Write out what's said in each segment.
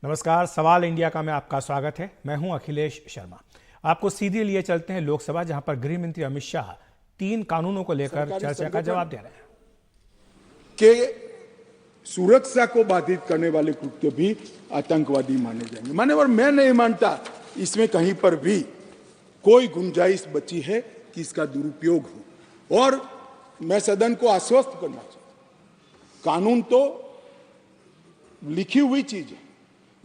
नमस्कार, सवाल इंडिया का में आपका स्वागत है। मैं हूं अखिलेश शर्मा। आपको सीधे लिए चलते हैं लोकसभा, जहां पर गृह मंत्री अमित शाह 3 कानूनों को लेकर चर्चा का जवाब दे रहे हैं कि सुरक्षा को बाधित करने वाले कृत्य भी आतंकवादी माने जाएंगे। मान्यवर, मैं नहीं मानता इसमें कहीं पर भी कोई गुंजाइश बची है कि इसका दुरुपयोग हो। और मैं सदन को आश्वस्त करना चाहता हूं, कानून तो लिखी हुई चीज है,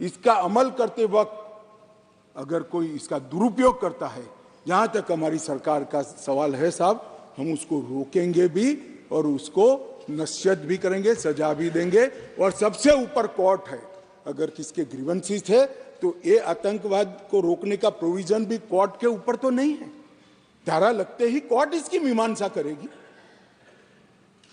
इसका अमल करते वक्त अगर कोई इसका दुरुपयोग करता है, जहां तक हमारी सरकार का सवाल है साहब, हम उसको रोकेंगे भी और उसको नसीहत भी करेंगे, सजा भी देंगे। और सबसे ऊपर कोर्ट है। अगर किसके ग्रीवेंसेस है तो ये आतंकवाद को रोकने का प्रोविजन भी कोर्ट के ऊपर तो नहीं है। धारा लगते ही कोर्ट इसकी मीमांसा करेगी,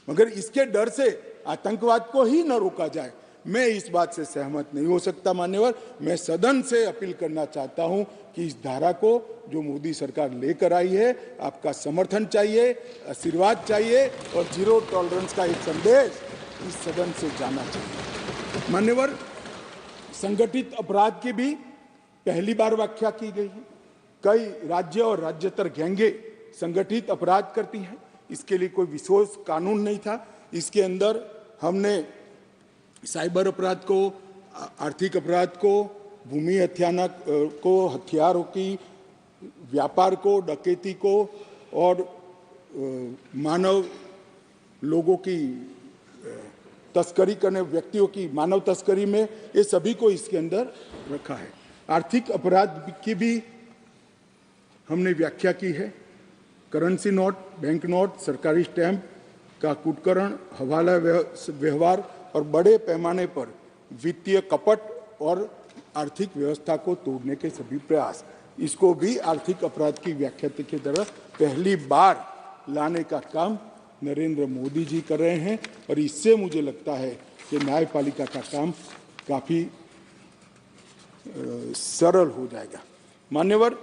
मगर इसके डर से आतंकवाद को ही न रोका जाए, मैं इस बात से सहमत नहीं हो सकता। मान्यवर, मैं सदन से अपील करना चाहता हूं कि इस धारा को जो मोदी सरकार लेकर आई है, आपका समर्थन चाहिए, आशीर्वाद चाहिए और जीरो टॉलरेंस का एक संदेश इस सदन से जाना चाहिए। मान्यवर, संगठित अपराध की भी पहली बार व्याख्या की गई है। कई राज्य और राज्यतर गैंगे संगठित अपराध करती हैं, इसके लिए कोई विशेष कानून नहीं था। इसके अंदर हमने साइबर अपराध को, आर्थिक अपराध को, भूमि हत्याना को, हथियारों की व्यापार को, डकैती को और मानव लोगों की तस्करी करने व्यक्तियों की मानव तस्करी में, ये सभी को इसके अंदर रखा है। आर्थिक अपराध की भी हमने व्याख्या की है। करेंसी नोट, बैंक नोट, सरकारी स्टैंप का कुटकरण, हवाला व्यवहार और बड़े पैमाने पर वित्तीय कपट और आर्थिक व्यवस्था को तोड़ने के सभी प्रयास, इसको भी आर्थिक अपराध की व्याख्या की तरह पहली बार लाने का काम नरेंद्र मोदी जी कर रहे हैं। और इससे मुझे लगता है कि न्यायपालिका का काम काफी सरल हो जाएगा। मान्यवर,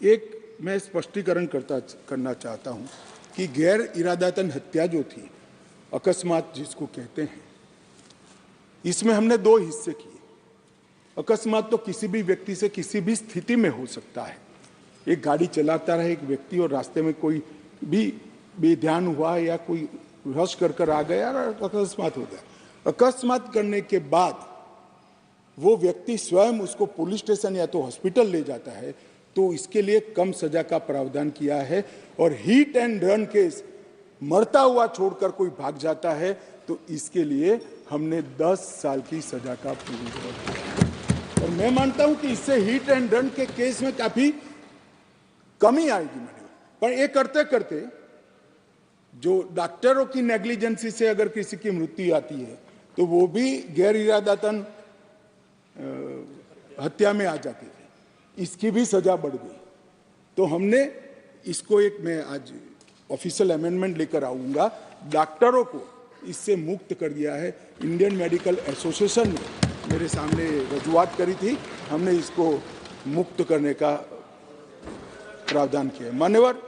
एक मैं स्पष्टीकरण करना चाहता हूं कि गैर इरादतन हत्या जो थी, अकस्मात जिसको कहते हैं, इसमें हमने 2 हिस्से किए। अकस्मात तो किसी भी व्यक्ति से किसी भी स्थिति में हो सकता है। एक गाड़ी चलाता रहे एक व्यक्ति और रास्ते में कोई भी बेध्यान हुआ या कोई रश कर आ गया और अकस्मात हो गया। अकस्मात करने के बाद वो व्यक्ति स्वयं उसको पुलिस स्टेशन या तो हॉस्पिटल ले जाता है, तो इसके लिए कम सजा का प्रावधान किया है। और हिट एंड रन केस, मरता हुआ छोड़कर कोई भाग जाता है, तो इसके लिए हमने 10 साल की सजा का प्रावधान किया। और मैं मानता हूं कि इससे हिट एंड रन के केस में काफी कमी आएगी। पर ये करते करते जो डॉक्टरों की नेग्लिजेंसी से अगर किसी की मृत्यु आती है, तो वो भी गैर इरादतन हत्या में आ जाती है, इसकी भी सजा बढ़ गई। तो हमने इसको एक, मैं आज ऑफिशियल अमेंडमेंट लेकर आऊंगा, डॉक्टरों को इससे मुक्त कर दिया है। इंडियन मेडिकल एसोसिएशन ने मेरे सामने रजूआत करी थी, हमने इसको मुक्त करने का प्रावधान किया है। मान्यवर,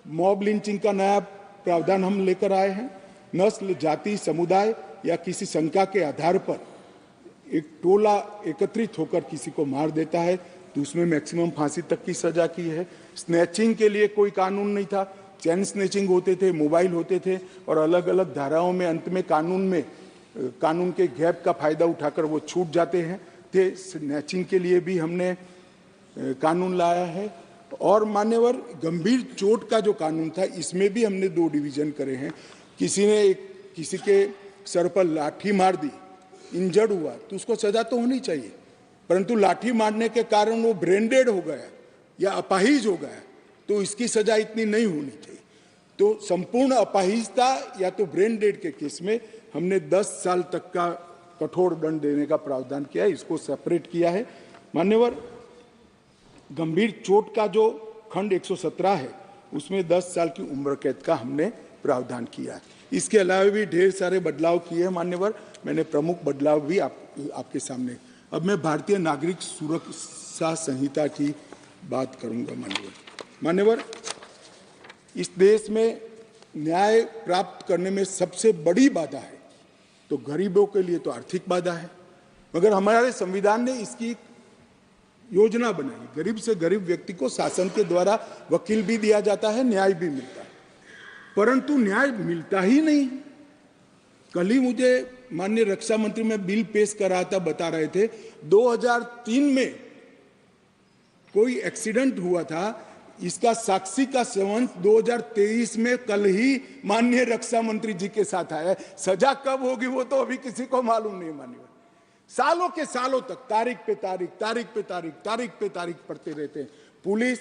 मॉब लिंचिंग का नया प्रावधान हम लेकर आए हैं। नस्ल, जाति, समुदाय या किसी शंका के आधार पर एक टोला एकत्रित होकर किसी को मार देता है, तो उसमें मैक्सिमम फांसी तक की सजा की है। स्नैचिंग के लिए कोई कानून नहीं था, चैन स्नैचिंग होते थे, मोबाइल होते थे, और अलग अलग धाराओं में अंत में कानून के गैप का फायदा उठाकर वो छूट जाते हैं थे। स्नैचिंग के लिए भी हमने कानून लाया है। और मान्यवर, गंभीर चोट का जो कानून था, इसमें भी हमने 2 डिवीजन करे हैं। किसी के सर पर लाठी मार दी, इंजर्ड हुआ, तो उसको सजा तो होनी चाहिए, परंतु लाठी मारने के कारण वो ब्रेन डेड हो गया या अपाहिज हो गया, तो इसकी सजा इतनी नहीं होनी चाहिए। तो संपूर्ण अपाहिजता या तो ब्रेन डेड के केस में हमने 10 साल तक का कठोर दंड देने का प्रावधान किया है, इसको सेपरेट किया है। मान्यवर, गंभीर चोट का जो खंड 117 है, उसमें 10 साल की उम्र कैद का हमने प्रावधान किया है। इसके अलावा भी ढेर सारे बदलाव किए हैं। मान्यवर, मैंने प्रमुख बदलाव भी आपके सामने। अब मैं भारतीय नागरिक सुरक्षा संहिता की बात करूंगा। मान्यवर, इस देश में न्याय प्राप्त करने में सबसे बड़ी बाधा है तो गरीबों के लिए तो आर्थिक बाधा है, मगर हमारे संविधान ने इसकी योजना बनाई। गरीब से गरीब व्यक्ति को शासन के द्वारा वकील भी दिया जाता है, न्याय भी मिलता है, परंतु न्याय मिलता ही नहीं। कल ही मुझे माननीय रक्षा मंत्री में बिल पेश कर रहा था, बता रहे थे 2003 में कोई एक्सीडेंट हुआ था, इसका साक्षी का सेवन 2023 में कल ही माननीय रक्षा मंत्री जी के साथ आया है। सजा कब होगी वो तो अभी किसी को मालूम नहीं। माननीय सालों के सालों तक तारीख पे तारीख पढ़ते रहते हैं। पुलिस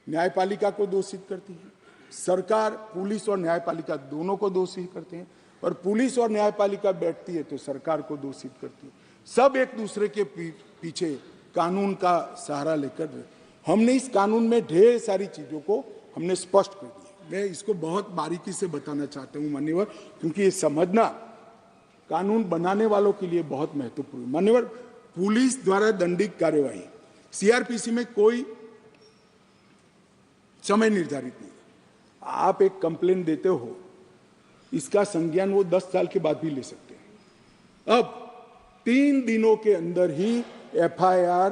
न्यायपालिका को दोषित करती है, सरकार पुलिस और न्यायपालिका दोनों को दोषी करते हैं, और पुलिस और न्यायपालिका बैठती है तो सरकार को दोषित करती है। सब एक दूसरे के पीछे कानून का सहारा लेकर। हमने इस कानून में ढेर सारी चीजों को हमने स्पष्ट कर दिया। मैं इसको बहुत बारीकी से बताना चाहता हूं मान्यवर, क्योंकि ये समझना कानून बनाने वालों के लिए बहुत महत्वपूर्ण है। मान्यवर, पुलिस द्वारा दंडित कार्यवाही सीआरपीसी में कोई समय निर्धारित नहीं। आप एक कंप्लेन देते हो, इसका संज्ञान वो 10 साल के बाद भी ले सकते हैं। अब 3 दिनों के अंदर ही एफआईआर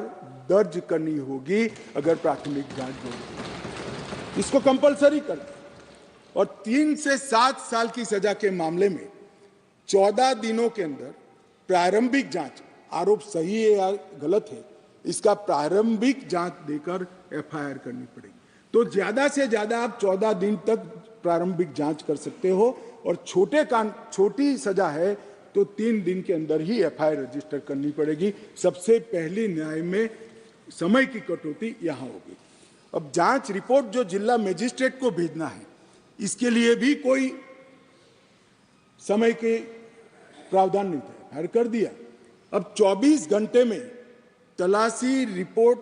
दर्ज करनी होगी अगर प्राथमिक जांच होगी, इसको कंपलसरी कर दिया। और 3 से 7 साल की सजा के मामले में 14 दिनों के अंदर प्रारंभिक जांच, आरोप सही है या गलत है, इसका प्रारंभिक जांच देकर एफआईआर करनी पड़ेगी। तो ज्यादा से ज्यादा आप 14 दिन तक प्रारंभिक जांच कर सकते हो, और छोटी सजा है तो 3 दिन के अंदर ही एफआईआर रजिस्टर करनी पड़ेगी। सबसे पहली न्याय में समय की कटौती यहां होगी। अब जांच रिपोर्ट जो जिला मजिस्ट्रेट को भेजना है, इसके लिए भी कोई समय के प्रावधान नहीं था, एफआईआर कर दिया। अब 24 घंटे में तलाशी रिपोर्ट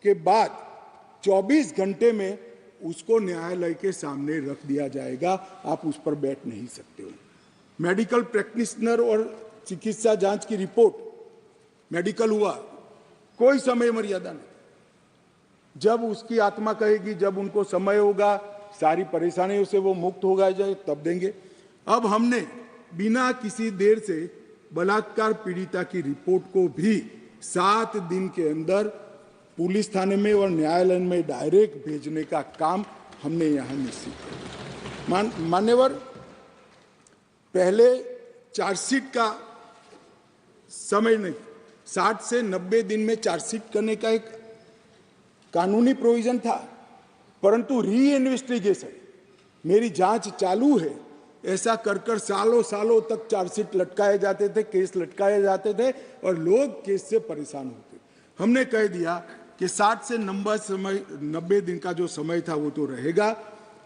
के बाद 24 घंटे में उसको न्यायालय के सामने रख दिया जाएगा, आप उस पर बैठ नहीं सकते हो। मेडिकल प्रैक्टिशनर और चिकित्सा जांच की रिपोर्ट, मेडिकल हुआ, कोई समय मर्यादा नहीं। जब उसकी आत्मा कहेगी, जब उनको समय होगा, सारी परेशानियों से वो मुक्त होगा जाए, तब देंगे। अब हमने बिना किसी देर से बलात्कार पीड़िता की रिपोर्ट को भी 7 दिन के अंदर पुलिस थाने में और न्यायालय में डायरेक्ट भेजने का काम हमने यहां निश्चित किया। मान्यवर, पहले चार्जशीट का समय नहीं, 60 से 90 दिन में चार्जशीट करने का एक कानूनी प्रोविजन था, परंतु री इन्वेस्टिगेशन, मेरी जांच चालू है, ऐसा कर सालों तक चार्जशीट लटकाए जाते थे, केस लटकाए जाते थे, और लोग केस से परेशान होते। हमने कह दिया कि 60 से 90 दिन का जो समय था वो तो रहेगा,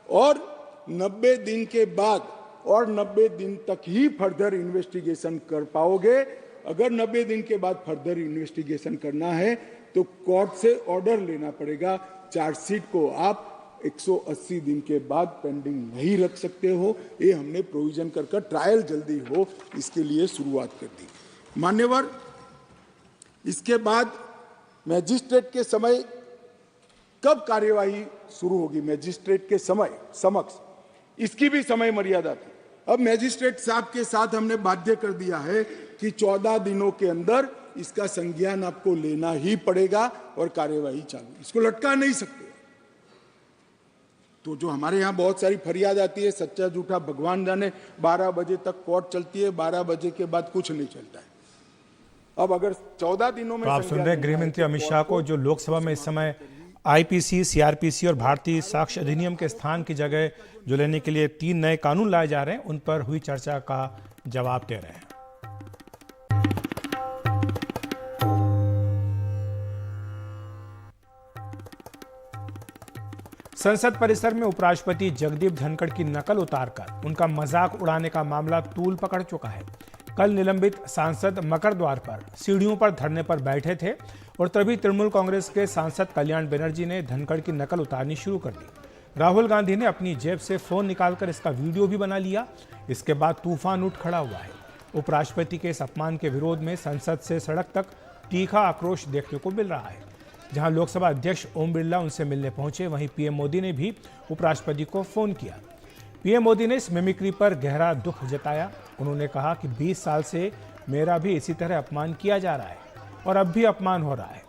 और 90 दिन के बाद और 90 दिन तक ही फर्दर इन्वेस्टिगेशन कर पाओगे। अगर 90 दिन के बाद फर्दर इन्वेस्टिगेशन करना है तो कोर्ट से ऑर्डर लेना पड़ेगा। चार्जशीट को आप 180 दिन के बाद पेंडिंग नहीं रख सकते हो। ये हमने प्रोविजन कर ट्रायल जल्दी हो इसके लिए शुरुआत कर दी। मान्यवर, इसके बाद मैजिस्ट्रेट के समय कब कार्यवाही शुरू होगी, मैजिस्ट्रेट के समय समक्ष, इसकी भी समय मर्यादा थी। अब मैजिस्ट्रेट साहब के साथ हमने बाध्य कर दिया है कि 14 दिनों के अंदर इसका संज्ञान आपको लेना ही पड़ेगा और कार्यवाही चालू, इसको लटका नहीं सकते। तो जो हमारे यहाँ बहुत सारी फरियाद आती है, सच्चा झूठा भगवान जाने, 12 बजे तक कोर्ट चलती है, 12 बजे के बाद कुछ नहीं चलता है। अब अगर 14 दिनों में, तो आप सुन रहे गृह मंत्री अमित शाह को, जो लोकसभा में इस समय आईपीसी, सीआरपीसी और भारतीय साक्ष्य अधिनियम के स्थान की जगह जो लेने के लिए 3 नए कानून लाए जा रहे हैं, उन पर हुई चर्चा का जवाब दे रहे हैं। संसद परिसर में उपराष्ट्रपति जगदीप धनखड़ की नकल उतारकर उनका मजाक उड़ाने का मामला तूल पकड़ चुका है। कल निलंबित सांसद मकर द्वार पर सीढ़ियों पर धरने पर बैठे थे और तभी तृणमूल कांग्रेस के सांसद कल्याण बनर्जी ने धनखड़ की नकल उतारनी शुरू कर दी। राहुल गांधी ने अपनी जेब से फोन निकालकर इसका वीडियो भी बना लिया। इसके बाद तूफान उठ खड़ा हुआ है। उपराष्ट्रपति के इस अपमान के विरोध में संसद से सड़क तक तीखा आक्रोश देखने को मिल रहा है। जहां लोकसभा अध्यक्ष ओम बिरला उनसे मिलने पहुंचे, वहीं पीएम मोदी ने भी उपराष्ट्रपति को फोन किया। पीएम मोदी ने इस मिमिक्री पर गहरा दुख जताया। उन्होंने कहा कि 20 साल से मेरा भी इसी तरह अपमान किया जा रहा है और अब भी अपमान हो रहा है।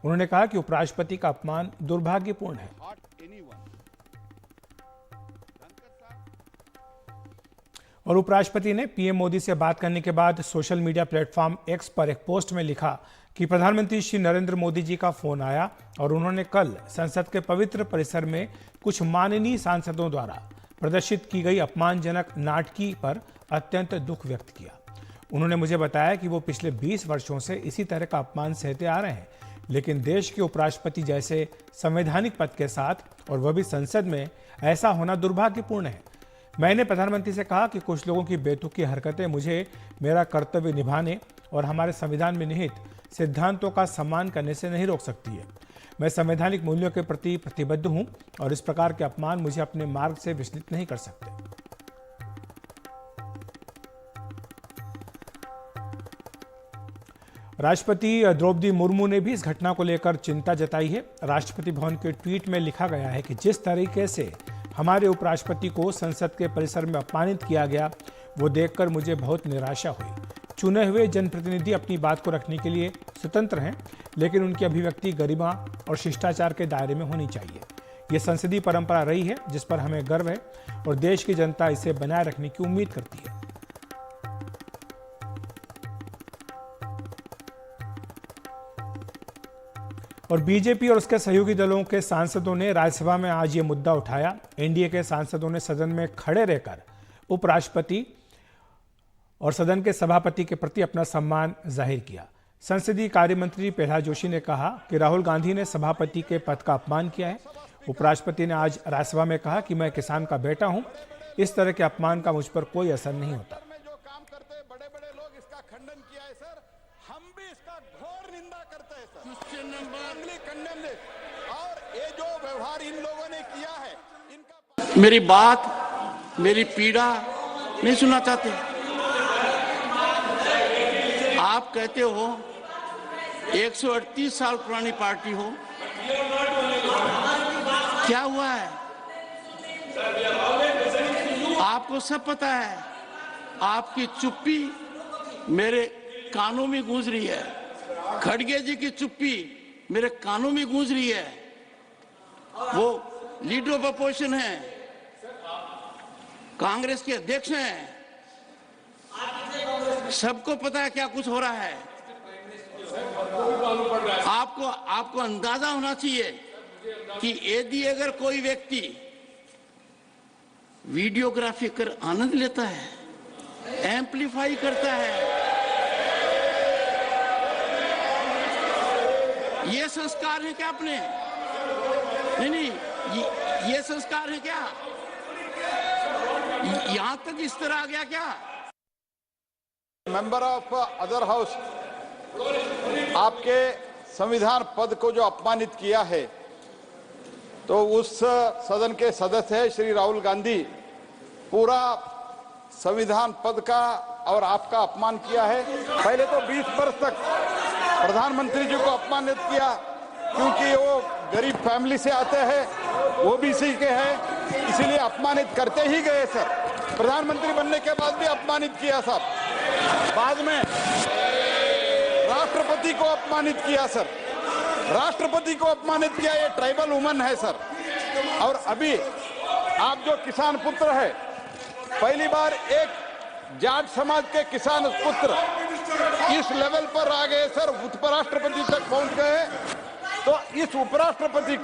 उन्होंने कहा कि उपराष्ट्रपति का अपमान दुर्भाग्यपूर्ण है। और उपराष्ट्रपति ने पीएम मोदी से बात करने के बाद सोशल मीडिया प्लेटफॉर्म एक्स पर एक पोस्ट में लिखा कि प्रधानमंत्री श्री नरेंद्र मोदी जी का फोन आया और उन्होंने कल संसद के पवित्र परिसर में कुछ माननीय सांसदों द्वारा प्रदर्शित की गई अपमानजनक नाटकी पर अत्यंत दुख व्यक्त किया। उन्होंने मुझे बताया कि वो पिछले 20 वर्षों से इसी तरह का अपमान सहते आ रहे हैं, लेकिन देश के उपराष्ट्रपति जैसे संवैधानिक पद के साथ और वह भी संसद में ऐसा होना दुर्भाग्यपूर्ण है। मैंने प्रधानमंत्री से कहा कि कुछ लोगों की बेतुकी हरकतें मुझे मेरा कर्तव्य निभाने और हमारे संविधान में निहित सिद्धांतों का सम्मान करने से नहीं रोक सकती है। मैं संवैधानिक मूल्यों के प्रति प्रतिबद्ध हूं और इस प्रकार के अपमान मुझे अपने मार्ग से विचलित नहीं कर सकते। राष्ट्रपति द्रौपदी मुर्मू ने भी इस घटना को लेकर चिंता जताई है। राष्ट्रपति भवन के ट्वीट में लिखा गया है कि जिस तरीके से हमारे उपराष्ट्रपति को संसद के परिसर में अपमानित किया गया, वो देखकर मुझे बहुत निराशा हुई। चुने हुए जनप्रतिनिधि अपनी बात को रखने के लिए स्वतंत्र हैं, लेकिन उनकी अभिव्यक्ति गरिमा और शिष्टाचार के दायरे में होनी चाहिए। ये संसदीय परंपरा रही है जिस पर हमें गर्व है और देश की जनता इसे बनाए रखने की उम्मीद करती है। और बीजेपी और उसके सहयोगी दलों के सांसदों ने राज्यसभा में आज ये मुद्दा उठाया। एनडीए के सांसदों ने सदन में खड़े रहकर उपराष्ट्रपति और सदन के सभापति के प्रति अपना सम्मान जाहिर किया। संसदीय कार्य मंत्री प्रहलाद जोशी ने कहा कि राहुल गांधी ने सभापति के पद का अपमान किया है। उपराष्ट्रपति ने आज राज्यसभा में कहा कि मैं किसान का बेटा हूं, इस तरह के अपमान का मुझ पर कोई असर नहीं होता। बड़े-बड़े लोग इसका खंडन किया है सर, हम भी इसका घोर निंदा करते हैं सर। और ये जो व्यवहार इन लोगों ने किया है, इनका मेरी बात, मेरी पीड़ा नहीं सुनना चाहते। आप कहते हो 138 साल पुरानी पार्टी हो, क्या हुआ है? आपको सब पता है। आपकी चुप्पी मेरे कानों में गूंज रही है। खड़गे जी की चुप्पी मेरे कानों में गूंज रही है। वो लीडर ऑफ अपोजिशन है, कांग्रेस के अध्यक्ष हैं, सबको पता है क्या कुछ हो रहा है। आपको अंदाजा होना चाहिए कि यदि अगर कोई व्यक्ति वीडियोग्राफी कर आनंद लेता है, एम्पलीफाई करता है, ये संस्कार है क्या अपने? नहीं, ये संस्कार है क्या? यहां तक इस तरह आ गया क्या? मेंबर ऑफ अदर हाउस, आपके संविधान पद को जो अपमानित किया है, तो उस सदन के सदस्य है श्री राहुल गांधी, पूरा संविधान पद का और आपका अपमान किया है। पहले तो 20 वर्ष तक प्रधानमंत्री जी को अपमानित किया, क्योंकि वो गरीब फैमिली से आते हैं, वो भी इसी के हैं, इसीलिए अपमानित करते ही गए सर। प्रधानमंत्री बनने के बाद भी अपमानित किया सर। बाद में राष्ट्रपति को अपमानित किया सर, राष्ट्रपति को अपमानित किया। ये ट्राइबल वुमन है सर। और अभी आप जो किसान पुत्र है, पहली बार एक जाट समाज के किसान पुत्र इस लेवल पर आ गए सर, उपराष्ट्रपति तक पहुंच गए। तो इस उपराष्ट्रपति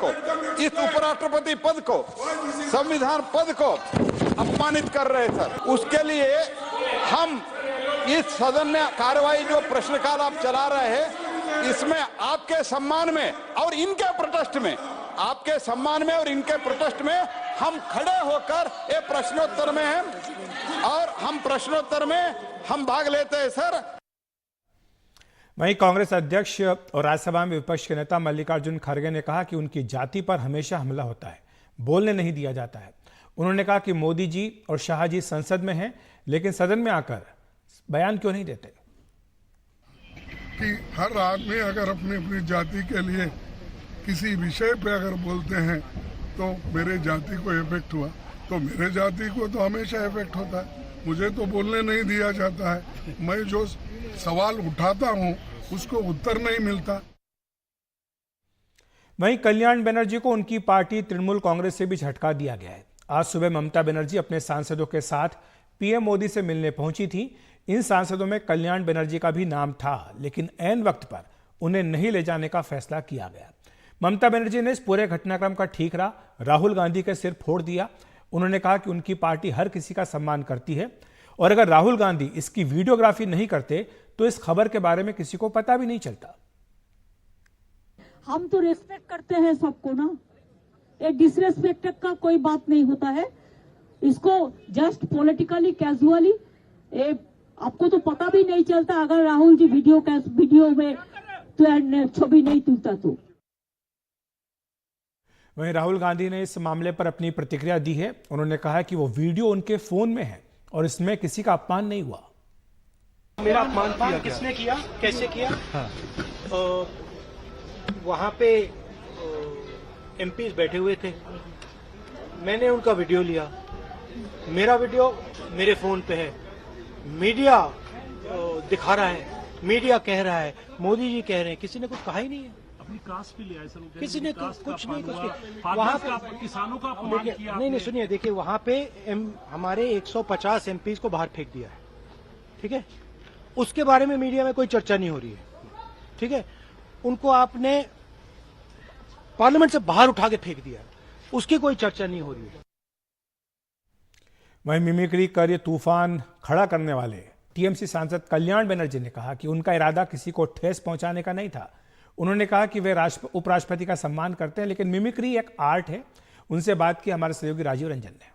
पद को, संविधान पद को अपमानित कर रहे सर। उसके लिए हम इस सदन में कार्रवाई जो प्रश्नकाल आप चला रहे हैं, इसमें आपके सम्मान में और इनके प्रोटेस्ट में, आपके सम्मान में और इनके प्रोटेस्ट में हम खड़े होकर ये प्रश्नोत्तर में हैं और हम प्रश्नोत्तर में हम भाग लेते हैं सर। वहीं कांग्रेस अध्यक्ष और राज्यसभा में विपक्ष के नेता मल्लिकार्जुन खड़गे ने कहा कि उनकी जाति पर हमेशा हमला होता है, बोलने नहीं दिया जाता है। उन्होंने कहा कि मोदी जी और शाह जी संसद में हैं, लेकिन सदन में आकर बयान क्यों नहीं देते? कि हर आदमी अगर अपनी अपनी जाति के लिए किसी विषय पे अगर बोलते हैं तो मेरे जाति को इफेक्ट हुआ, तो मेरे जाति को तो हमेशा इफेक्ट होता है। मुझे तो बोलने नहीं दिया जाता है। मैं जो सवाल उठाता हूँ उसको उत्तर नहीं मिलता। वहीं कल्याण बनर्जी को उनकी पार्टी तृणमूल कांग्रेस से भी झटका दिया गया है। आज सुबह ममता बनर्जी अपने सांसदों के साथ पीएम मोदी से मिलने पहुंची थी। इन सांसदों में कल्याण बनर्जी का भी नाम था, लेकिन ऐन वक्त पर उन्हें नहीं ले जाने का फैसला किया गया। ममता बनर्जी ने इस पूरे घटनाक्रम का ठीकरा राहुल गांधी के सिर फोड़ दिया। उन्होंने कहा कि उनकी पार्टी हर किसी का सम्मान करती है और अगर राहुल गांधी इसकी वीडियोग्राफी नहीं करते तो इस खबर के बारे में किसी को पता भी नहीं चलता। हम तो रेस्पेक्ट करते हैं सबको ना, एक डिसरेस्पेक्ट का कोई बात नहीं होता है। इसको जस्ट पॉलिटिकली कैजुअली, आपको तो पता भी नहीं चलता अगर राहुल जी वीडियो में तो छवि नहीं तुलता तो। वहीं राहुल गांधी ने इस मामले पर अपनी प्रतिक्रिया दी है। उन्होंने कहा कि वो वीडियो उनके फोन में है और इसमें किसी का अपमान नहीं हुआ। मेरा अपमान किसने किया, कैसे किया? हाँ। वहाँ पे एमपीज बैठे हुए थे, मैंने उनका वीडियो लिया। मेरा वीडियो मेरे फोन पे है, मीडिया दिखा रहा है, मीडिया कह रहा है, मोदी जी कह रहे हैं, किसी ने कुछ कहा ही नहीं है। अपनी कास्ट भी लिया है, किसी ने कुछ नहीं, वहाँ पे किसानों का अपमान किया। नहीं, सुनिए, देखिए वहाँ पे हमारे 150 एमपीज को बाहर फेंक दिया है, ठीक है। उसके बारे में मीडिया में कोई चर्चा नहीं हो रही है, ठीक है। उनको आपने पार्लियामेंट से बाहर उठा के फेंक दिया, उसकी कोई चर्चा नहीं हो रही है। वहीं मिमिक्री कर ये तूफान खड़ा करने वाले टीएमसी सांसद कल्याण बनर्जी ने कहा कि उनका इरादा किसी को ठेस पहुंचाने का नहीं था। उन्होंने कहा कि वे उपराष्ट्रपति का सम्मान करते हैं, लेकिन मिमिक्री एक आर्ट है। उनसे बात की हमारे सहयोगी राजीव रंजन ने।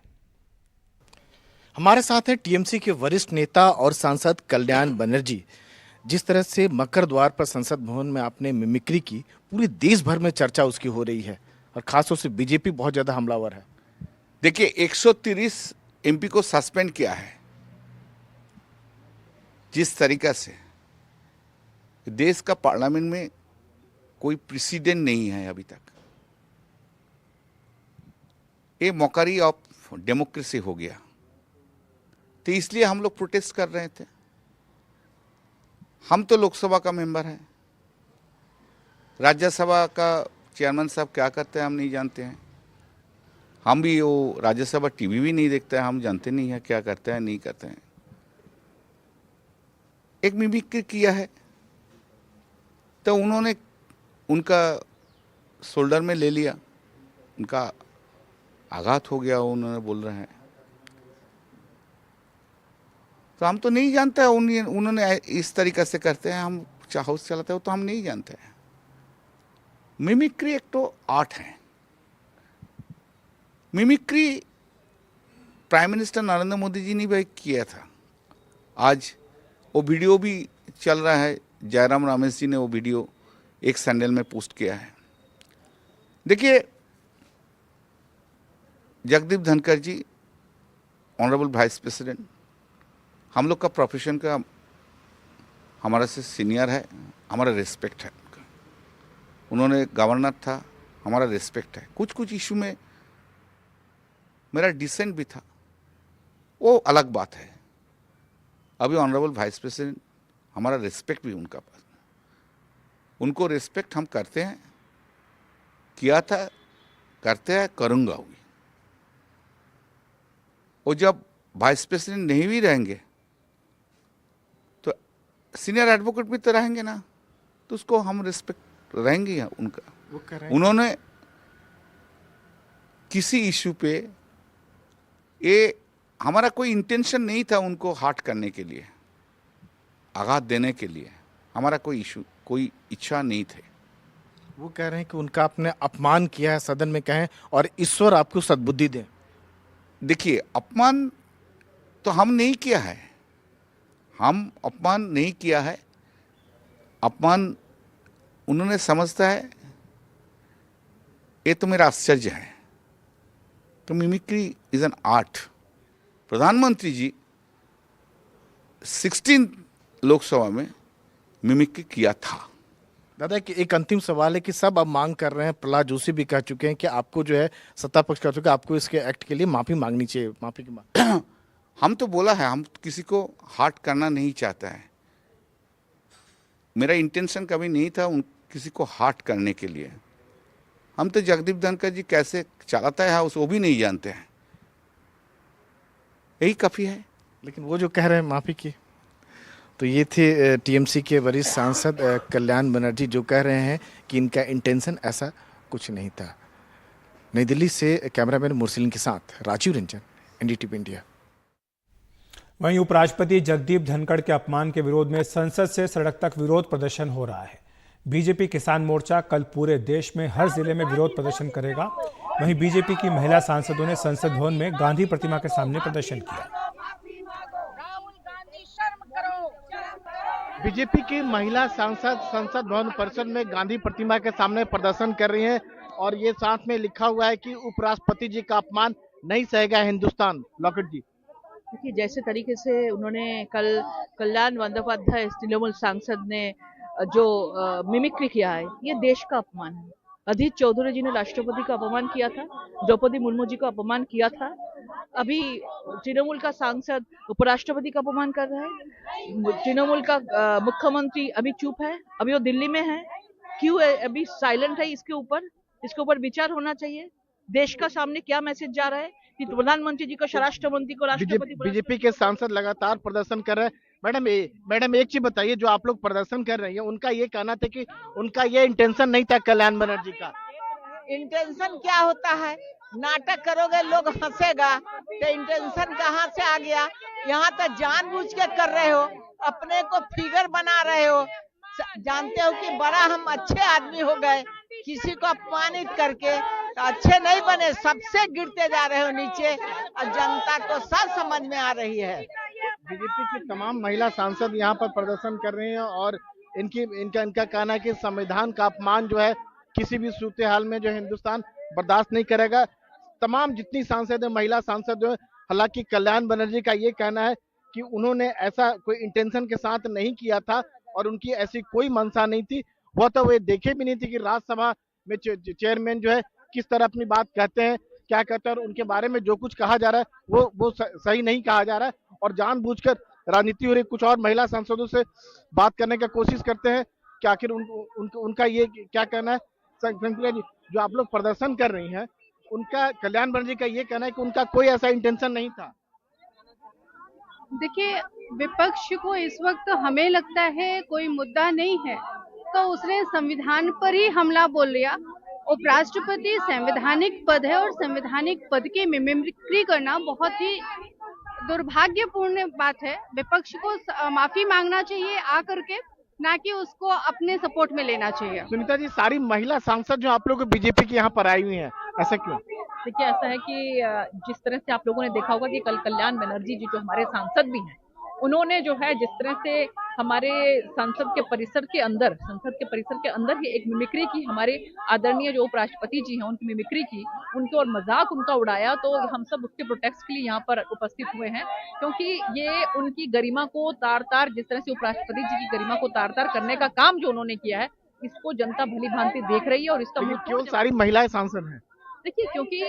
हमारे साथ है टीएमसी के वरिष्ठ नेता और सांसद कल्याण बनर्जी। जिस तरह से मकर द्वार पर संसद भवन में आपने मिमिक्री की, पूरे देश भर में चर्चा उसकी हो रही है और खासतौर से बीजेपी बहुत ज्यादा हमलावर है। देखिए, 130 एमपी को सस्पेंड किया है। जिस तरीका से देश का पार्लियामेंट में कोई प्रेसिडेंट नहीं है अभी तक, ये मॉकरी ऑफ डेमोक्रेसी हो गया। तो इसलिए हम लोग प्रोटेस्ट कर रहे थे। हम तो लोकसभा का मेंबर हैं, राज्यसभा का चेयरमैन साहब क्या करते हैं हम नहीं जानते हैं। हम भी वो राज्यसभा टीवी भी नहीं देखते हैं, हम जानते नहीं हैं क्या करते हैं नहीं करते हैं। एक मिमिक्री किया है तो उन्होंने उनका शोल्डर में ले लिया, उनका आघात हो गया, उन्होंने बोल रहे हैं। तो हम तो नहीं जानते हैं उन्होंने इस तरीक़े से करते हैं, हम हाउस चलाते हो तो हम नहीं जानते हैं। मिमिक्री एक तो आर्ट है। Mimicry prime minister Narendra Modi ji ने भी किया था। आज वो वीडियो भी चल रहा है, जयराम रमेश जी ने वो वीडियो एक सैंडल में पोस्ट किया है। देखिए, जगदीप धनखड़ जी, ऑनरेबल वाइस प्रेसिडेंट, हम लोग का प्रोफेशन का हमारा से सीनियर है, हमारा रिस्पेक्ट है उनका। उन्होंने गवर्नर था, हमारा रिस्पेक्ट है। कुछ कुछ इशू में मेरा डिसेंट भी था, वो अलग बात है। अभी ऑनरेबल वाइस प्रेसिडेंट, हमारा रिस्पेक्ट भी उनका पास, उनको रिस्पेक्ट हम करते हैं, किया था, करते हैं, करूँगा भी। और जब वाइस प्रेसिडेंट नहीं भी रहेंगे तो सीनियर एडवोकेट भी तो रहेंगे ना, तो उसको हम रिस्पेक्ट रहेंगे उनका। उन्होंने किसी इशू पे, ये हमारा कोई इंटेंशन नहीं था उनको हार्ट करने के लिए, आघात देने के लिए, हमारा कोई इशू, कोई इच्छा नहीं थे। वो कह रहे हैं कि उनका आपने अपमान किया है, सदन में कहें, और ईश्वर आपको सद्बुद्धि दें। देखिए, अपमान तो हम नहीं किया है, हम अपमान नहीं किया है। अपमान उन्होंने समझता है, ये तो मेरा आश्चर्य है। तो मिमिक्री इज एन आर्ट। प्रधानमंत्री जी 16 लोकसभा में मिमिक्री किया था। दादा, कि एक अंतिम सवाल है कि सब अब मांग कर रहे हैं, प्रहलाद जोशी भी कह चुके हैं कि आपको जो है सत्ता पक्ष कर चुके, आपको इसके एक्ट के लिए माफी मांगनी चाहिए, माफी की मांग। हम तो बोला है, हम किसी को हर्ट करना नहीं चाहता है। मेरा इंटेंशन कभी नहीं था किसी को हर्ट करने के लिए। हम तो जगदीप धनखड़ जी कैसे चलाता है हाउस वो भी नहीं जानते हैं, यही काफ़ी है। लेकिन वो जो कह रहे हैं माफी की, तो ये थे टीएमसी के वरिष्ठ सांसद कल्याण बनर्जी जो कह रहे हैं कि इनका इंटेंशन ऐसा कुछ नहीं था। नई दिल्ली से कैमरामैन मुरसलीन के साथ राजीव रंजन, एनडीटीवी इंडिया। वहीं उपराष्ट्रपति जगदीप धनखड़ के अपमान के विरोध में संसद से सड़क तक विरोध प्रदर्शन हो रहा है। बीजेपी किसान मोर्चा कल पूरे देश में हर जिले में विरोध प्रदर्शन करेगा। वहीं बीजेपी की महिला सांसदों ने संसद भवन में गांधी प्रतिमा के सामने प्रदर्शन किया। बीजेपी की महिला सांसद संसद भवन परिसर में गांधी प्रतिमा के सामने प्रदर्शन कर रही हैं और ये साथ में लिखा हुआ है कि उपराष्ट्रपति जी का अपमान नहीं सहेगा हिंदुस्तान। लॉकेट जी, देखिए, जैसे तरीके से उन्होंने कल कल्याण बंदोपाध्याय तृणमूल सांसद ने जो मिमिक्री किया है, ये देश का अपमान है। अधीर चौधरी जी ने राष्ट्रपति का अपमान किया था, द्रौपदी मुर्मू जी को अपमान किया था। अभी तृणमूल का सांसद उपराष्ट्रपति का अपमान कर रहा है। तृणमूल का मुख्यमंत्री अभी चुप है, अभी वो दिल्ली में है। क्यों अभी साइलेंट है? इसके ऊपर विचार होना चाहिए। देश का सामने क्या मैसेज जा रहा है कि प्रधानमंत्री जी को, स्वराष्ट्र मंत्री को राष्ट्रपति। बीजेपी के सांसद लगातार प्रदर्शन कर रहे हैं। मैडम एक चीज बताइए, जो आप लोग प्रदर्शन कर रहे हैं उनका ये कहना था कि उनका ये इंटेंशन नहीं था कल्याण बनर्जी का। इंटेंशन क्या होता है? नाटक करोगे लोग हंसेगा, तो इंटेंशन कहाँ से आ गया? यहाँ तक जानबूझ के कर रहे हो, अपने को फिगर बना रहे हो। जानते हो कि बड़ा हम अच्छे आदमी हो गए, किसी को अपमानित करके तो अच्छे नहीं बने, सबसे गिरते जा रहे हो नीचे और जनता को सब समझ में आ रही है। बीजेपी की तमाम महिला सांसद यहाँ पर प्रदर्शन कर रही हैं और इनका कहना है कि संविधान का अपमान जो है किसी भी सूरत हाल में जो हिंदुस्तान बर्दाश्त नहीं करेगा। तमाम जितनी सांसद है, महिला सांसद जो है, हालांकि कल्याण बनर्जी का ये कहना है कि उन्होंने ऐसा कोई इंटेंशन के साथ नहीं किया था और उनकी ऐसी कोई मंशा नहीं थी। वो तो वे देखे भी नहीं थी कि राज्यसभा में चेयरमैन जो है किस तरह अपनी बात कहते हैं, क्या कहते हैं, और उनके बारे में जो कुछ कहा जा रहा है वो सही नहीं कहा जा रहा है और जानबूझकर राजनीति हो रही। कुछ और महिला सांसदों से बात करने का कोशिश करते हैं कि आखिर उनका ये क्या कहना है। संकुला जी, जो आप लोग प्रदर्शन कर रही हैं, उनका कल्याण बनर्जी का ये कहना है कि उनका कोई ऐसा इंटेंशन नहीं था। देखिए, विपक्ष को इस वक्त हमें लगता है कोई मुद्दा नहीं है, तो उसने संविधान पर ही हमला बोल लिया। उपराष्ट्रपति संवैधानिक पद है और संवैधानिक पद की मिमिक्री करना बहुत ही दुर्भाग्यपूर्ण बात है। विपक्ष को माफी मांगना चाहिए आकर के, ना कि उसको अपने सपोर्ट में लेना चाहिए। सुनीता जी, सारी महिला सांसद जो आप लोग बीजेपी की यहाँ पर आई हुई हैं, ऐसा क्यों? देखिए, ऐसा है कि जिस तरह से आप लोगों ने देखा होगा कि कल कल्याण बनर्जी जी जो हमारे सांसद भी हैं, उन्होंने जो है जिस तरह से हमारे संसद के परिसर के अंदर ही एक मिमिक्री की, हमारे आदरणीय जो उपराष्ट्रपति जी हैं उनकी मिमिक्री की, उनके और मजाक उनका उड़ाया, तो हम सब उसके प्रोटेस्ट के लिए यहाँ पर उपस्थित हुए हैं। क्योंकि ये उनकी गरिमा को तार-तार, जिस तरह से उपराष्ट्रपति जी की गरिमा को तार-तार करने का काम जो उन्होंने किया है, इसको जनता भली भांति देख रही है और इसका क्यों सारी महिलाएं सांसद हैं? देखिए, क्योंकि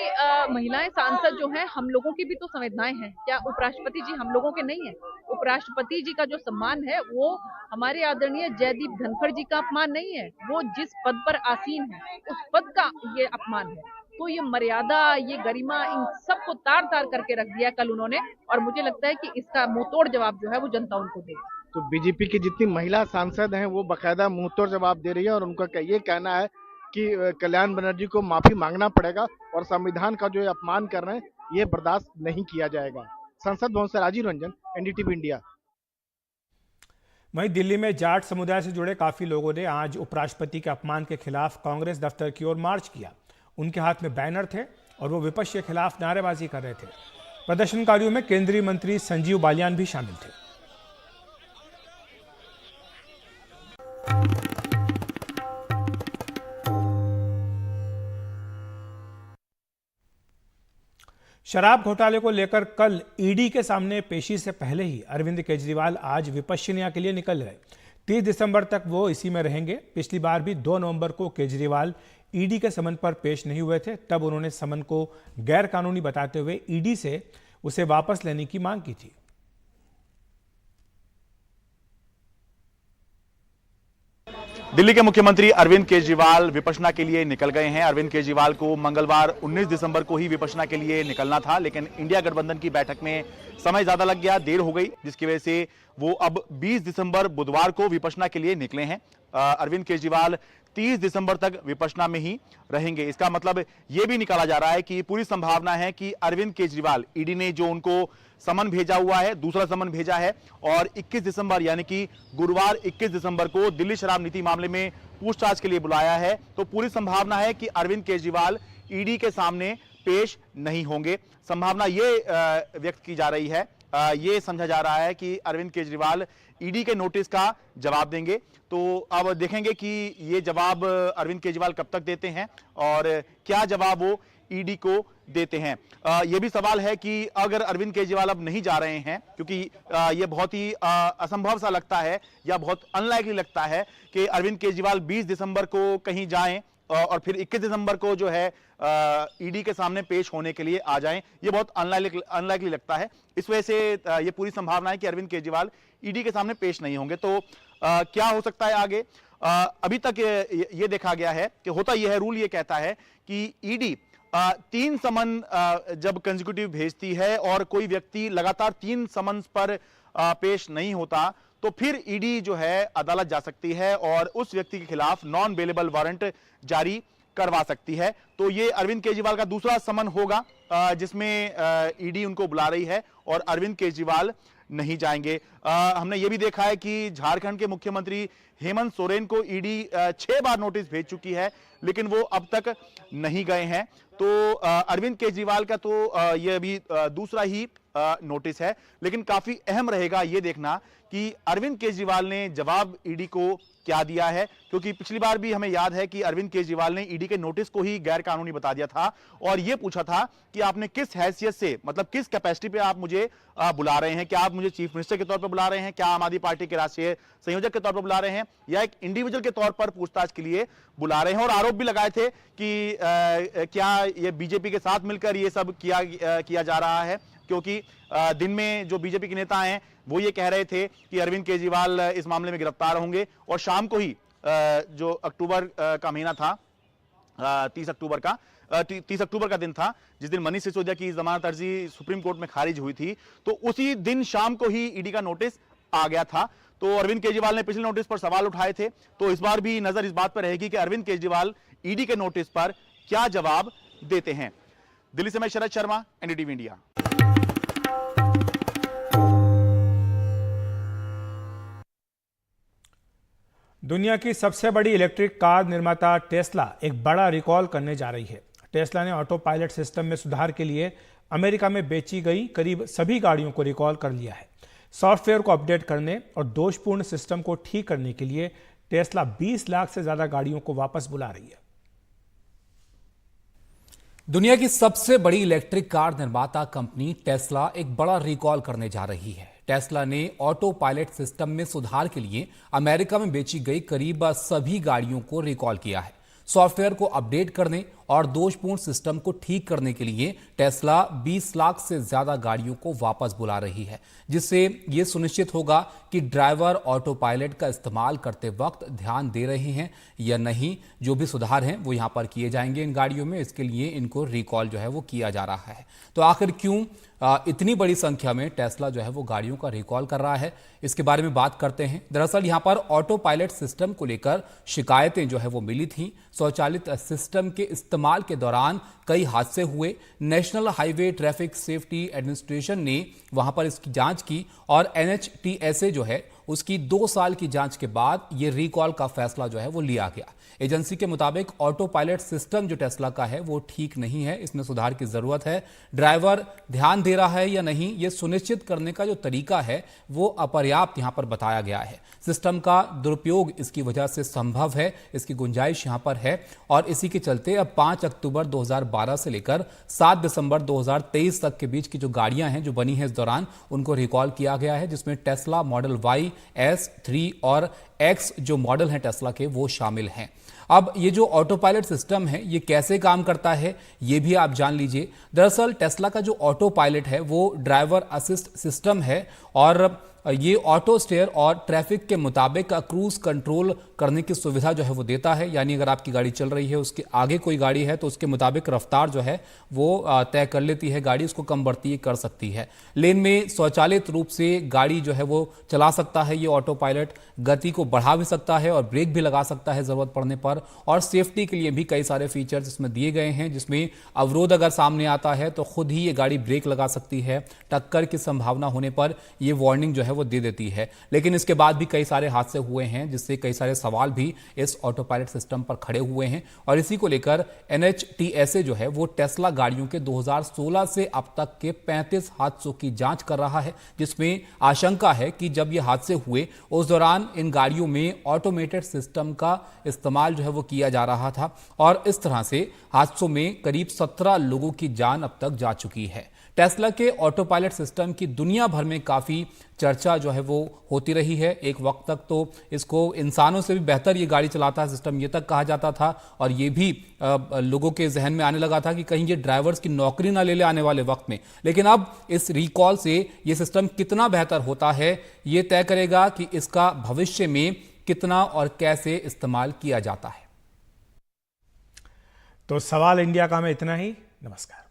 महिलाएं सांसद जो हैं, हम लोगों की भी तो संवेदनाएं हैं। क्या उपराष्ट्रपति जी हम लोगों के नहीं है? उपराष्ट्रपति जी का जो सम्मान है वो हमारे आदरणीय जगदीप धनखड़ जी का अपमान नहीं है, वो जिस पद पर आसीन है उस पद का ये अपमान है। तो ये मर्यादा, ये गरिमा, इन सबको तार तार करके रख दिया कल उन्होंने, और मुझे लगता है कि इसका मुंहतोड़ जवाब जो है वो जनता उनको देगी। तो बीजेपी की जितनी महिला सांसद हैं वो बाकायदा मुंहतोड़ जवाब दे रही है और उनका ये कहना है कि कल्याण बनर्जी को माफी मांगना पड़ेगा और संविधान का जो अपमान कर रहे हैं ये बर्दाश्त नहीं किया जाएगा। संसद भवन से राजीव रंजन, एनडीटीवी इंडिया। वहीं दिल्ली में जाट समुदाय से जुड़े काफी लोगों ने आज उपराष्ट्रपति के अपमान के खिलाफ कांग्रेस दफ्तर की ओर मार्च किया। उनके हाथ में बैनर थे और वो विपक्ष के खिलाफ नारेबाजी कर रहे थे। प्रदर्शनकारियों में केंद्रीय मंत्री संजीव बालियान भी शामिल थे। शराब घोटाले को लेकर कल ईडी के सामने पेशी से पहले ही अरविंद केजरीवाल आज विपश्यनिया के लिए निकल गए। 30 दिसंबर तक वो इसी में रहेंगे। पिछली बार भी 2 नवंबर को केजरीवाल ईडी के समन पर पेश नहीं हुए थे, तब उन्होंने समन को गैर कानूनी बताते हुए ईडी से उसे वापस लेने की मांग की थी। दिल्ली के मुख्यमंत्री अरविंद केजरीवाल विपश्यना के लिए निकल गए हैं। अरविंद केजरीवाल को मंगलवार 19 दिसंबर को ही विपश्यना के लिए निकलना था, लेकिन इंडिया गठबंधन की बैठक में समय ज्यादा लग गया, देर हो गई, जिसकी वजह से वो अब 20 दिसंबर बुधवार को विपश्यना के लिए निकले हैं। अरविंद केजरीवाल 30 दिसंबर तक विपश्यना में ही रहेंगे। इसका मतलब यह भी निकाला जा रहा है कि पूरी संभावना है कि अरविंद केजरीवाल, ईडी ने जो उनको समन भेजा हुआ है, दूसरा समन भेजा है, और 21 दिसंबर यानी कि गुरुवार 21 दिसंबर को दिल्ली शराब नीति मामले में पूछताछ के लिए बुलाया है, तो पूरी संभावना है कि अरविंद केजरीवाल ईडी के सामने पेश नहीं होंगे। संभावना ये व्यक्त की जा रही है, ये समझा जा रहा है कि अरविंद केजरीवाल ईडी के नोटिस का जवाब देंगे। तो अब देखेंगे कि ये जवाब अरविंद केजरीवाल कब तक देते हैं और क्या जवाब वो ईडी को देते हैं। यह भी सवाल है कि अगर अरविंद केजरीवाल अब नहीं जा रहे हैं, क्योंकि यह बहुत ही असंभव सा लगता है या बहुत अनलाइकली लगता है कि अरविंद केजरीवाल 20 दिसंबर को कहीं जाएं और फिर 21 दिसंबर को जो है ईडी के सामने पेश होने के लिए आ जाएं, ये बहुत अनलाइकली लगता है। इस वजह से ये पूरी संभावना है कि अरविंद केजरीवाल ईडी के सामने पेश नहीं होंगे। तो क्या हो सकता है आगे? अभी तक ये देखा गया है कि होता यह है, रूल ये कहता है कि ईडी 3 समन जब कंसेक्यूटिव भेजती है और कोई व्यक्ति लगातार 3 समन्स पर पेश नहीं होता, तो फिर ईडी जो है अदालत जा सकती है और उस व्यक्ति के खिलाफ नॉन बेलेबल वारंट जारी करवा सकती है। तो ये अरविंद केजरीवाल का दूसरा समन होगा जिसमें ईडी उनको बुला रही है और अरविंद केजरीवाल नहीं जाएंगे। हमने ये भी देखा है कि झारखंड के मुख्यमंत्री हेमंत सोरेन को ईडी 6 बार नोटिस भेज चुकी है, लेकिन वो अब तक नहीं गए हैं। तो अरविंद केजरीवाल का तो ये अभी दूसरा ही नोटिस है, लेकिन काफी अहम रहेगा ये देखना कि अरविंद केजरीवाल ने जवाब ईडी को क्या दिया है, क्योंकि पिछली बार भी हमें याद है कि अरविंद केजरीवाल ने ईडी के नोटिस को ही गैर कानूनी बता दिया था और यह पूछा था कि आपने किस हैसियत से, मतलब किस कैपेसिटी पे आप मुझे बुला रहे हैं, क्या आप मुझे चीफ मिनिस्टर के तौर पर बुला रहे हैं, क्या आम आदमी पार्टी के राष्ट्रीय संयोजक के तौर पर बुला रहे हैं, या एक इंडिविजुअल के तौर पर पूछताछ के लिए बुला रहे हैं। और आरोप भी लगाए थे कि क्या ये बीजेपी के साथ मिलकर ये सब किया जा रहा है, क्योंकि दिन में जो बीजेपी के नेता हैं वो ये कह रहे थे कि अरविंद केजरीवाल इस मामले में गिरफ्तार होंगे, और शाम को ही जो अक्टूबर का महीना था, 30 अक्टूबर का दिन था जिस दिन मनीष सिसोदिया की जमानत अर्जी सुप्रीम कोर्ट में खारिज हुई थी, तो उसी दिन शाम को ही ईडी का नोटिस आ गया था। तो अरविंद केजरीवाल ने पिछले नोटिस पर सवाल उठाए थे, तो इस बार भी नजर इस बात पर रहेगी कि अरविंद केजरीवाल ईडी के नोटिस पर क्या जवाब देते हैं। दिल्ली से मैं शरद शर्मा, एनडीटीवी इंडिया। दुनिया की सबसे बड़ी इलेक्ट्रिक कार निर्माता टेस्ला एक बड़ा रिकॉल करने जा रही है। टेस्ला ने ऑटो पायलट सिस्टम में सुधार के लिए अमेरिका में बेची गई करीब सभी गाड़ियों को रिकॉल कर लिया है। सॉफ्टवेयर को अपडेट करने और दोषपूर्ण सिस्टम को ठीक करने के लिए टेस्ला 20 लाख से ज्यादा गाड़ियों को वापस बुला रही है। दुनिया की सबसे बड़ी इलेक्ट्रिक कार निर्माता कंपनी टेस्ला एक बड़ा रिकॉल करने जा रही है। टेस्ला ने ऑटो पायलट सिस्टम में सुधार के लिए अमेरिका में बेची गई करीब सभी गाड़ियों को रिकॉल किया है। सॉफ्टवेयर को अपडेट करने और दोषपूर्ण सिस्टम को ठीक करने के लिए टेस्ला 20 लाख से ज्यादा गाड़ियों को वापस बुला रही है, जिससे यह सुनिश्चित होगा कि ड्राइवर ऑटो पायलट का इस्तेमाल करते वक्त ध्यान दे रहे हैं या नहीं। जो भी सुधार हैं वो यहां पर किए जाएंगे इन गाड़ियों में, इसके लिए इनको रिकॉल जो है वो किया जा रहा है। तो आखिर क्यों इतनी बड़ी संख्या में टेस्ला जो है वो गाड़ियों का रिकॉल कर रहा है, इसके बारे में बात करते हैं। दरअसल यहां पर ऑटो पायलट सिस्टम को लेकर शिकायतें जो है वो मिली थी। स्वचालित सिस्टम के इस्तेमाल के दौरान कई हादसे हुए। National highway traffic safety administration ने वहां पर इसकी जांच की और NHTSA जो है उसकी 2 साल की जांच के बाद ये रिकॉल का फैसला जो है वो लिया गया। एजेंसी के मुताबिक ऑटो पायलट सिस्टम जो टेस्ला का है वो ठीक नहीं है, इसमें सुधार की जरूरत है। ड्राइवर ध्यान दे रहा है या नहीं, ये सुनिश्चित करने का जो तरीका है वो अपर्याप्त यहां पर बताया गया है। सिस्टम का दुरुपयोग इसकी वजह से संभव है, इसकी गुंजाइश यहां पर है और इसी के चलते अब 5 अक्टूबर 2022 2012 से लेकर 7 दिसंबर 2023 तक के बीच की जो गाड़ियां हैं जो बनी हैं इस दौरान उनको रिकॉल किया गया है, जिसमें टेस्ला मॉडल Y, S, 3 और X जो मॉडल हैं टेस्ला के वो शामिल हैं। अब ये जो ऑटो पायलट सिस्टम है ये कैसे काम करता है ये भी आप जान लीजिए। दरअसल टेस्ला का जो ऑटो पायलट है वो ड्राइवर असिस्ट सिस्टम है और ये ऑटो स्टेयर और ट्रैफिक के मुताबिक क्रूज कंट्रोल करने की सुविधा जो है वो देता है। यानी अगर आपकी गाड़ी चल रही है, उसके आगे कोई गाड़ी है तो उसके मुताबिक रफ्तार जो है वो तय कर लेती है गाड़ी, उसको कम बढ़ती कर सकती है। लेन में स्वचालित रूप से गाड़ी जो है वो चला सकता है ये ऑटो पायलट, गति को बढ़ा भी सकता है और ब्रेक भी लगा सकता है जरूरत पड़ने पर। और सेफ्टी के लिए भी कई सारे फीचर्स इसमें दिए गए हैं, जिसमें अवरोध अगर सामने आता है तो खुद ही ये गाड़ी ब्रेक लगा सकती है, टक्कर की संभावना होने पर ये वार्निंग जो है वो दे देती है। लेकिन इसके बाद भी कई सारे हादसे हुए हैं, जिससे कई सारे सवाल भी इस ऑटो पायलट सिस्टम पर खड़े हुए हैं और इसी को लेकर NHTSA जो है वो टेस्ला गाड़ियों के 2016 से अब तक के 35 हादसों की जांच कर रहा है, जिसमें आशंका है कि जब ये हादसे हुए उस दौरान इन गाड़ियों में ऑटोमेटेड सिस्टम का इस्तेमाल जो है वो किया जा रहा था और इस तरह से हादसों में करीब 17 लोगों की जान अब तक जा चुकी है। टेस्ला के ऑटो पायलट सिस्टम की दुनिया भर में काफी चर्चा जो है वो होती रही है। एक वक्त तक तो इसको इंसानों से भी बेहतर ये गाड़ी चलाता है सिस्टम, ये तक कहा जाता था और ये भी लोगों के जहन में आने लगा था कि कहीं ये ड्राइवर्स की नौकरी ना ले ले आने वाले वक्त में। लेकिन अब इस रिकॉल से ये सिस्टम कितना बेहतर होता है ये तय करेगा कि इसका भविष्य में कितना और कैसे इस्तेमाल किया जाता है। तो सवाल इंडिया का में इतना ही। नमस्कार।